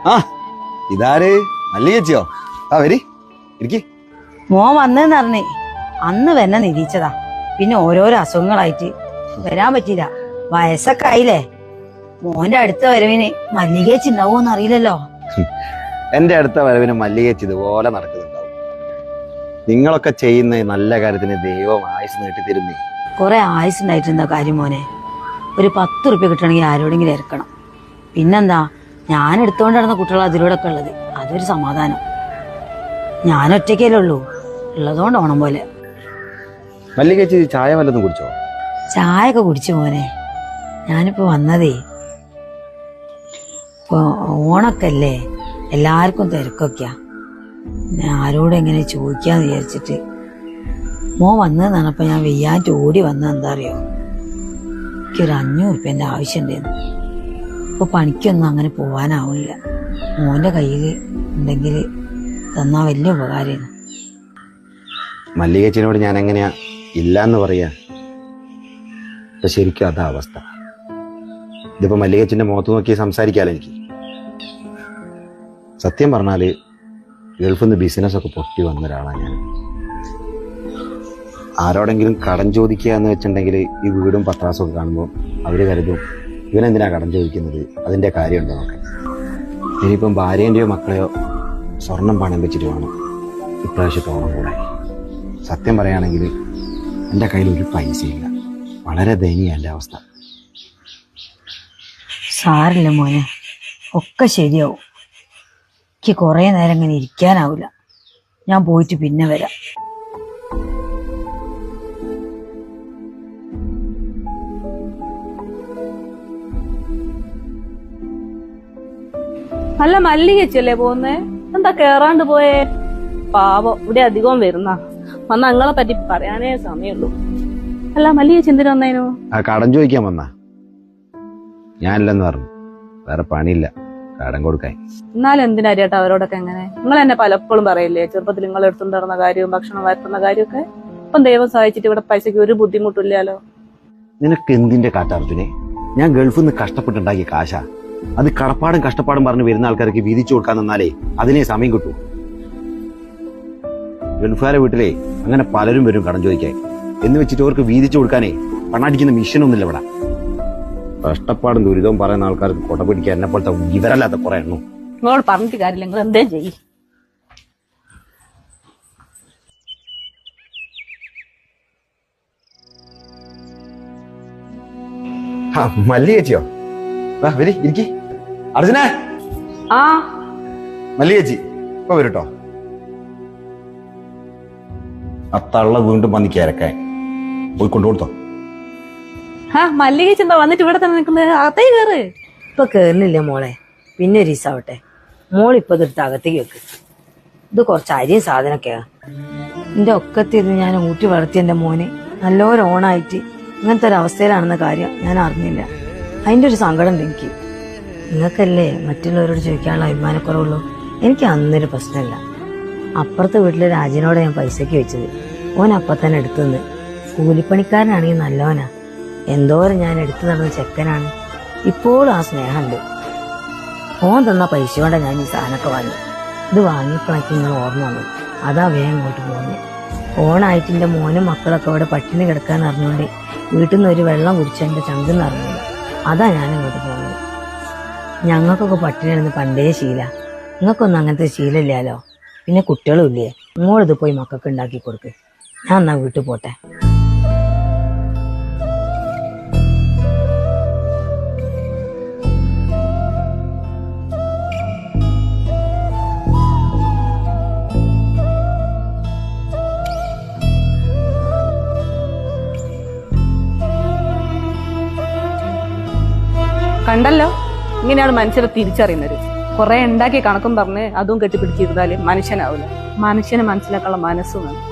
ആ ഇതാര് മല്ലികച്ചിയോ? ആ വരി ഇരിക്കി. മോൻ വന്നെന്ന് പറഞ്ഞേ അന്ന് വന്നെ നിരീച്ചതാ. പിന്നെ ഓരോരോ അസുഖങ്ങളായിട്ട് വരാൻ പറ്റില്ല. വയസ്സൊക്കെ ആയില്ലേ. മോന്റെ അടുത്ത വരവിന് മല്ലികേച്ചി ഉണ്ടാവോന്ന് അറിയില്ലല്ലോ. എന്റെ അടുത്ത വരവിന് മല്ലികച്ചി ഇതുപോലെ നടക്കുന്നുണ്ടാവും. നിങ്ങളൊക്കെ ചെയ്യുന്ന നല്ല കാര്യത്തിന് ദൈവം ആയുസ് നീട്ടി തരുന്നേ. കുറെ ആയുസ് ഉണ്ടായിട്ടുണ്ടാ കാര്യം മോനെ. ഒരു 10 ഉറുപ്പ്യ കിട്ടണമെങ്കിൽ ആരോടെങ്കിലും ഇറക്കണം. പിന്നെന്താ, ഞാൻ എടുത്തോണ്ട് നടന്ന കുട്ടികൾ അതിലൂടെ ഒക്കെ ഉള്ളത്. അതൊരു സമാധാനം. ഞാൻ ഒറ്റയ്ക്കല്ലേ ഉള്ളൂ, ഉള്ളതുകൊണ്ട് ഓണം പോലെ. മല്ലികച്ചി ചായ വല്ലതും കുടിച്ചോ? ചായ ഒക്കെ കുടിച്ചു മോനെ. ഞാനിപ്പോ വന്നതേ, ഇപ്പൊ ഓണൊക്കെ അല്ലേ, എല്ലാവർക്കും തിരക്കൊക്കെയാ. ഞാൻ ആരോടും എങ്ങനെ ചോദിക്കാന്ന് വിചാരിച്ചിട്ട് മോൻ വന്നതെന്ന് പറഞ്ഞപ്പോ ഞാൻ വെയ്യാറ്റ് ഓടി വന്നത്. എന്താ അറിയോ, എനിക്കൊരു 500 ഉറുപ്പ്യന്റെ ആവശ്യം ഉണ്ടായിരുന്നു. ഇപ്പൊ പണിക്കൊന്നും അങ്ങനെ പോവാനാവില്ല. മോന്റെ കയ്യിൽ ഉണ്ടെങ്കിൽ തന്നാ വലിയ ഉപകാരമാണ്. മല്ലികച്ചിനോട് ഞാൻ എങ്ങനെയാ ഇല്ലാന്ന് പറയാ? ഇപ്പൊ ശരിക്കും അതാ അവസ്ഥ. ഇതിപ്പോ മല്ലികച്ചിന്റെ മുഖത്ത് നോക്കി സംസാരിക്കാലോ എനിക്ക്. സത്യം പറഞ്ഞാല് ഗൾഫിൽ നിന്ന് ബിസിനസ് ഒക്കെ പൊട്ടി വന്ന ഒരാളാണ് ഞാൻ. ആരോടെങ്കിലും കടം ചോദിക്കുക എന്ന് വെച്ചിട്ടുണ്ടെങ്കിൽ ഈ വീടും പത്രാസും ഒക്കെ കാണുമ്പോൾ അവര് കരുതും ഇവനെന്തിനാ കടം ചോദിക്കുന്നത്, അതിന്റെ കാര്യമുണ്ടോ നോക്കെ. ഇനിയിപ്പം ഭാര്യേന്റെയോ മക്കളെയോ സ്വർണം പണം വെച്ചിട്ട് വേണം ഇപ്രാവശ്യത്തെ ഓണം കൂടെ. സത്യം പറയുകയാണെങ്കിൽ എൻ്റെ കയ്യിൽ ഒരു പൈസയില്ല. വളരെ ദയനീയ എൻ്റെ അവസ്ഥ. സാരില്ല മോനെ, ഒക്കെ ശരിയാവും. എനിക്ക് കുറെ നേരം ഇങ്ങനെ ഇരിക്കാനാവില്ല. ഞാൻ പോയിട്ട് പിന്നെ വരാം. നല്ല മല്ലികച്ചല്ലേ പോകുന്നേ? എന്താ കേറാണ്ട് പോയേ? പാവം, ഇവിടെ അധികവും വരുന്ന വന്ന അങ്ങളെ പറ്റി പറയാനേ സമയമുള്ളൂ. അല്ല മല്ലികച്ചി എന്തിനു വന്നേനു? ആ കടം ചോദിക്കാൻ വന്നാ? ഞാനില്ലെന്ന് പറഞ്ഞു. വേറെ പണിയില്ല, കടം കൊടുക്കാൻ. എന്നാലും എന്തിനാ ചേട്ടാ അവരോടൊക്കെ എങ്ങനെ? നിങ്ങൾ എന്നെ പലപ്പോഴും പറയില്ലേ ചെറുപ്പത്തിൽ നിങ്ങൾ എടുത്തുകൊണ്ട് നടന്ന കാര്യവും ഭക്ഷണം വരുത്തുന്ന കാര്യമൊക്കെ. ഇപ്പം ദൈവം സഹായിച്ചിട്ട് ഇവിടെ പൈസക്ക് ഒരു ബുദ്ധിമുട്ടില്ലല്ലോ. നിനക്ക് എന്തിന്റെ കാട്ടർജുനെ? ഞാൻ ഗൾഫിൽ നിന്ന് കഷ്ടപ്പെട്ടുണ്ടാക്കിയ കാശാ. അത് കടപ്പാടും കഷ്ടപ്പാടും പറഞ്ഞ് വരുന്ന ആൾക്കാർക്ക് വീതിച്ചു കൊടുക്കാൻ നിന്നാലേ അതിനെ സമയം കിട്ടൂ. ഗൾഫുകാരെ വീട്ടിലേ അങ്ങനെ പലരും വരും കടം ചോദിക്കാൻ. എന്ന് വെച്ചിട്ട് അവർക്ക് വീതിച്ചു കൊടുക്കാനേ പണടിക്കുന്ന മിഷനൊന്നുമില്ല ഇവിടെ. കഷ്ടപ്പാടും ദുരിതവും പറയുന്ന ആൾക്കാർക്ക് കൊട പിടിക്കാൻ എന്നെ പോലത്തെ ഇവരല്ലാത്ത കുറെ എണ്ണു. നിങ്ങളോട് പറഞ്ഞിട്ട് കാര്യമില്ല, നിങ്ങൾ എന്തേ ചെയ്യും. മല്ലികച്ചിയോ? വരി ഇരിക്കി. അർജുന, ആ മല്ലികച്ചി ഇപ്പൊ വരട്ടോ. ആ തള്ള വീണ്ടും വന്നിക്ക് ഇരക്കാൻ പോയി കൊണ്ടുകൊടുത്തോ. മല്ലികച്ചി എന്താ വന്നിട്ട് ഇവിടെ തന്നെ നിൽക്കുന്നത്? അകത്തേ കയറ്. ഇപ്പൊ കേറുന്നില്ല മോളെ, പിന്നെ ഒരു ദിവസാവട്ടെ. മോളിപ്പൊ ഇതെടുത്ത് അകത്തേക്ക് വെക്ക്. ഇത് കുറച്ച് അരിയും സാധനമൊക്കെയാ. എന്റെ ഒക്കത്തിരുന്ന് ഞാൻ ഊട്ടി വളർത്തിയ എന്റെ മോന് നല്ലൊരു ഓണായിട്ട് ഇങ്ങനത്തെ ഒരു അവസ്ഥയിലാണെന്ന കാര്യം ഞാൻ അറിഞ്ഞില്ല. അതിന്റെ ഒരു സങ്കടം ഉണ്ട് എനിക്ക്. നിങ്ങൾക്കല്ലേ മറ്റുള്ളവരോട് ചോദിക്കാനുള്ള അഭിമാനക്കുറവുള്ളൂ. എനിക്ക് അന്നൊരു പ്രശ്നമില്ല. അപ്പുറത്തെ വീട്ടിലെ രാജനോട് ഞാൻ പൈസക്ക് വെച്ചത്. ഓൻ അപ്പം തന്നെ എടുത്തുനിന്ന്. കൂലിപ്പണിക്കാരനാണെങ്കിൽ നല്ലവനാ. എന്തോരം ഞാൻ എടുത്തു നടന്ന ചെക്കനാണ്. ഇപ്പോഴും ആ സ്നേഹമുണ്ട്. ഓൻ തന്ന പൈസ കൊണ്ടാ ഞാൻ ഈ സാധനമൊക്കെ വാങ്ങി. ഇത് വാങ്ങിയപ്പോഴേക്കും നിങ്ങൾ ഓർമ്മ വന്നു. അതാ വേഗം ഇങ്ങോട്ട് പോകുന്നത്. ഓണായിട്ട് എൻ്റെ മോനും മക്കളൊക്കെ അവിടെ പട്ടിണി കിടക്കാൻ അറിഞ്ഞുകൊണ്ട് വീട്ടിൽ നിന്ന് ഒരു വെള്ളം കുടിച്ച് എൻ്റെ ചങ്കെന്ന് അറിഞ്ഞില്ല. അതാ ഞാൻ ഇങ്ങോട്ട് പോകുന്നത്. ഞങ്ങൾക്കൊക്കെ പട്ടിണി കിടന്ന് പണ്ടേ ശീല. നിങ്ങൾക്കൊന്നും അങ്ങനത്തെ ശീലമില്ലല്ലോ. പിന്നെ കുട്ടികളും ഇല്ലേ. നിങ്ങളിത് പോയി മക്കൾക്ക് ഉണ്ടാക്കി കൊടുക്ക്. ഞാൻ എന്നാ വീട്ടിൽ പോട്ടെ. കണ്ടല്ലോ, ഇങ്ങനെയാണ് മനുഷ്യരെ തിരിച്ചറിയുന്നത്. കുറെ ഉണ്ടാക്കി കണക്കും പറഞ്ഞ് അതും കെട്ടിപ്പിടിച്ചിരുന്നാല് മനുഷ്യനാവില്ല. മനുഷ്യനെ മനസ്സിലാക്കാനുള്ള മനസ്സും വേണം.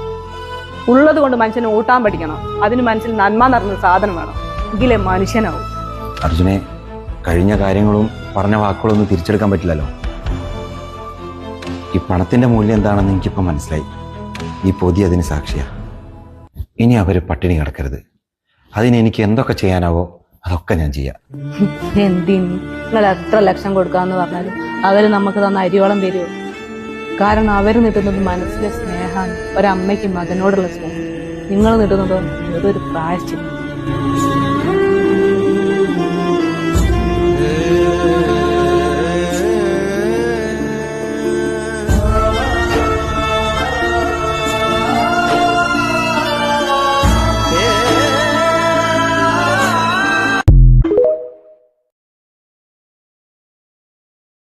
ഉള്ളത് കൊണ്ട് മനുഷ്യനെ ഊട്ടാൻ പഠിക്കണം. അതിന് മനസ്സിൽ നന്മ നിറഞ്ഞ സാധനം വേണം. എങ്കിലേ മനുഷ്യനാവും. അർജുനെ, കഴിഞ്ഞ കാര്യങ്ങളും പറഞ്ഞ വാക്കുകളൊന്നും തിരിച്ചെടുക്കാൻ പറ്റില്ലല്ലോ. ഈ പണത്തിന്റെ മൂല്യം എന്താണെന്ന് എനിക്കിപ്പോൾ മനസ്സിലായി. ഈ പൊതി അതിന് സാക്ഷിയാ. ഇനി അവര് പട്ടിണി കിടക്കരുത്. അതിന് എനിക്ക് എന്തൊക്കെ ചെയ്യാനാവോ അതൊക്കെ ഞാൻ ചെയ്യാം. എന്തിന് നിങ്ങൾ എത്ര ലക്ഷം കൊടുക്കാന്ന് പറഞ്ഞാലും അവര് നമുക്ക് തന്ന അരിയോളം തരുമോ? കാരണം അവര് നീട്ടുന്നത് മനസ്സിലെ സ്നേഹമാണ്, ഒരമ്മയ്ക്ക് മകനോടുള്ള സ്നേഹം. നിങ്ങൾ നീട്ടുന്നതോ അതൊരു പ്രായശ്ചിത്തം.